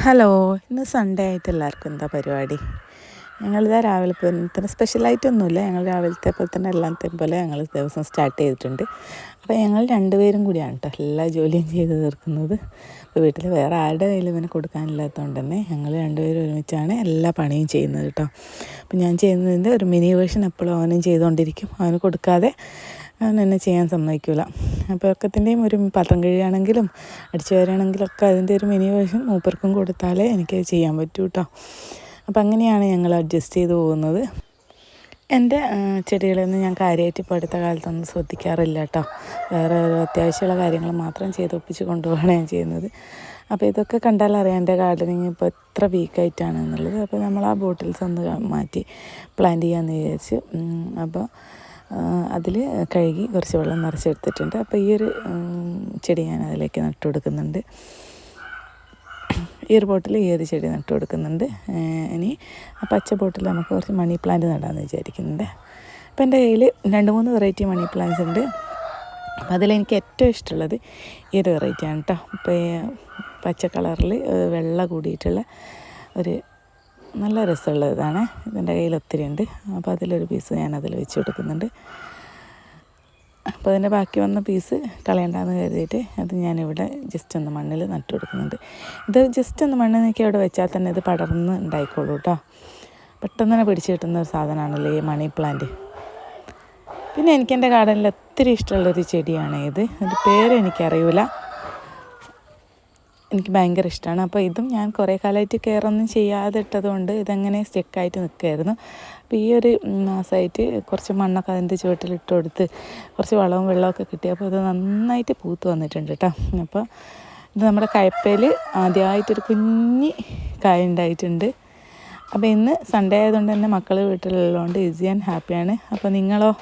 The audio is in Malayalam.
ഹലോ, ഇന്ന് സൺഡേ ആയിട്ട് എല്ലാവർക്കും എന്താ പരിപാടി? ഞങ്ങളിതാ രാവിലെ തന്നെ സ്പെഷ്യലായിട്ടൊന്നുമില്ല. ഞങ്ങൾ രാവിലത്തെ പോലെ തന്നെ എല്ലാത്തെയും പോലെ ഞങ്ങൾ ദിവസം സ്റ്റാർട്ട് ചെയ്തിട്ടുണ്ട്. അപ്പോൾ ഞങ്ങൾ രണ്ടുപേരും കൂടിയാണ് കേട്ടോ എല്ലാ ജോലിയും ചെയ്ത് തീർക്കുന്നത്. അപ്പോൾ വീട്ടിൽ വേറെ ആരുടെ കയ്യിലും ഇവനെ കൊടുക്കാനില്ലാത്തതുകൊണ്ട് തന്നെ ഞങ്ങൾ രണ്ടുപേരും ഒരുമിച്ചാണ് എല്ലാ പണിയും ചെയ്യുന്നത് കേട്ടോ. അപ്പോൾ ഞാൻ ചെയ്യുന്നതിൻ്റെ ഒരു മിനി വേർഷൻ എപ്പോഴും അവനും ചെയ്തുകൊണ്ടിരിക്കും. അവന് കൊടുക്കാതെ അവൻ എന്നെ ചെയ്യാൻ സമ്മതിക്കില്ല. അപ്പോൾ ഒക്കത്തിൻ്റെയും ഒരു പാത്രം കഴുകുകയാണെങ്കിലും അടിച്ചു വാരുകയാണെങ്കിലും ഒക്കെ അതിൻ്റെ ഒരു മിനി വേർഷൻ മൂപ്പർക്കും കൊടുത്താലേ എനിക്ക് ചെയ്യാൻ പറ്റൂ കേട്ടോ. അപ്പോൾ അങ്ങനെയാണ് ഞങ്ങൾ അഡ്ജസ്റ്റ് ചെയ്ത് പോകുന്നത്. എൻ്റെ ചെടികളൊന്നും ഞാൻ കാര്യമായിട്ട് ഇപ്പോൾ അടുത്ത കാലത്തൊന്നും ശ്രദ്ധിക്കാറില്ല കേട്ടോ. വേറെ ഓരോ അത്യാവശ്യമുള്ള കാര്യങ്ങൾ മാത്രം ചെയ്ത് ഒപ്പിച്ച് കൊണ്ടുപോവുകയാണ് ഞാൻ ചെയ്യുന്നത്. അപ്പോൾ ഇതൊക്കെ കണ്ടാൽ അറിയാം എൻ്റെ ഗാർഡനിങ് ഇപ്പോൾ എത്ര വീക്കായിട്ടാണ് എന്നുള്ളത്. അപ്പോൾ നമ്മൾ ആ ബോട്ടിൽസ് ഒന്ന് മാറ്റി പ്ലാന്റ് ചെയ്യാമെന്ന് വിചാരിച്ച് അപ്പോൾ അതിൽ കഴുകി കുറച്ച് വെള്ളം നിറച്ചെടുത്തിട്ടുണ്ട്. അപ്പോൾ ഈ ഒരു ചെടി ഞാൻ അതിലേക്ക് നട്ടു കൊടുക്കുന്നുണ്ട്. ഈ ഒരു ബോട്ടിൽ ഈ ഒരു ചെടി നട്ടു കൊടുക്കുന്നുണ്ട്. ഇനി ആ പച്ച ബോട്ടിൽ നമുക്ക് കുറച്ച് മണി പ്ലാന്റ് നടാമെന്ന് വിചാരിക്കുന്നുണ്ട്. അപ്പോൾ എൻ്റെ കയ്യിൽ 2-3 വെറൈറ്റി മണി പ്ലാന്റ്സ് ഉണ്ട്. അപ്പോൾ അതിലെനിക്ക് ഏറ്റവും ഇഷ്ടമുള്ളത് ഈ ഒരു വെറൈറ്റിയാണ് കേട്ടോ. ഇപ്പോൾ പച്ച കളറിൽ വെള്ള കൂടിയിട്ടുള്ള ഒരു നല്ല രസമുള്ള ഇതാണ്. ഇതിൻ്റെ കയ്യിൽ ഒത്തിരി ഉണ്ട്. അപ്പോൾ അതിലൊരു പീസ് ഞാൻ അതിൽ വെച്ച് കൊടുക്കുന്നുണ്ട്. അപ്പോൾ അതിൻ്റെ ബാക്കി വന്ന പീസ് കളയണ്ടെന്ന് കരുതിയിട്ട് അത് ഞാനിവിടെ ജസ്റ്റ് ഒന്ന് മണ്ണിൽ നട്ടു കൊടുക്കുന്നുണ്ട്. ഇത് ജസ്റ്റ് ഒന്ന് മണ്ണിൽ നിൽക്കി അവിടെ വെച്ചാൽ തന്നെ ഇത് പടർന്ന് ഉണ്ടായിക്കോളൂ കേട്ടോ. പെട്ടെന്ന് തന്നെ പിടിച്ച് കിട്ടുന്ന ഒരു സാധനമാണല്ലോ ഈ മണി പ്ലാന്റ്. പിന്നെ എനിക്ക് എൻ്റെ ഗാർഡനിൽ ഒത്തിരി ഇഷ്ടമുള്ളൊരു ചെടിയാണ് ഇത്. അതിൻ്റെ പേര് എനിക്കറിയില്ല. എനിക്ക് ഭയങ്കര ഇഷ്ടമാണ്. അപ്പോൾ ഇതും ഞാൻ കുറേ കാലമായിട്ട് കെയറൊന്നും ചെയ്യാതെ ഇട്ടതുകൊണ്ട് ഇതങ്ങനെ സ്റ്റെക്കായിട്ട് നിൽക്കുമായിരുന്നു. അപ്പോൾ ഈ ഒരു മാസമായിട്ട് കുറച്ച് മണ്ണൊക്കെ അതിൻ്റെ ചുവട്ടിലിട്ട് കൊടുത്ത് കുറച്ച് വളവും വെള്ളമൊക്കെ കിട്ടിയപ്പോൾ ഇത് നന്നായിട്ട് പൂത്ത് വന്നിട്ടുണ്ട് കേട്ടോ. അപ്പോൾ ഇത് നമ്മുടെ കയ്പ്പയിൽ ആദ്യമായിട്ടൊരു കുഞ്ഞി കായ ഉണ്ടായിട്ടുണ്ട്. അപ്പോൾ ഇന്ന് സൺഡേ ആയതുകൊണ്ട് തന്നെ മക്കൾ വീട്ടിലുള്ളതുകൊണ്ട് ഈസി ആൻഡ് ഹാപ്പിയാണ്. അപ്പോൾ നിങ്ങളോ?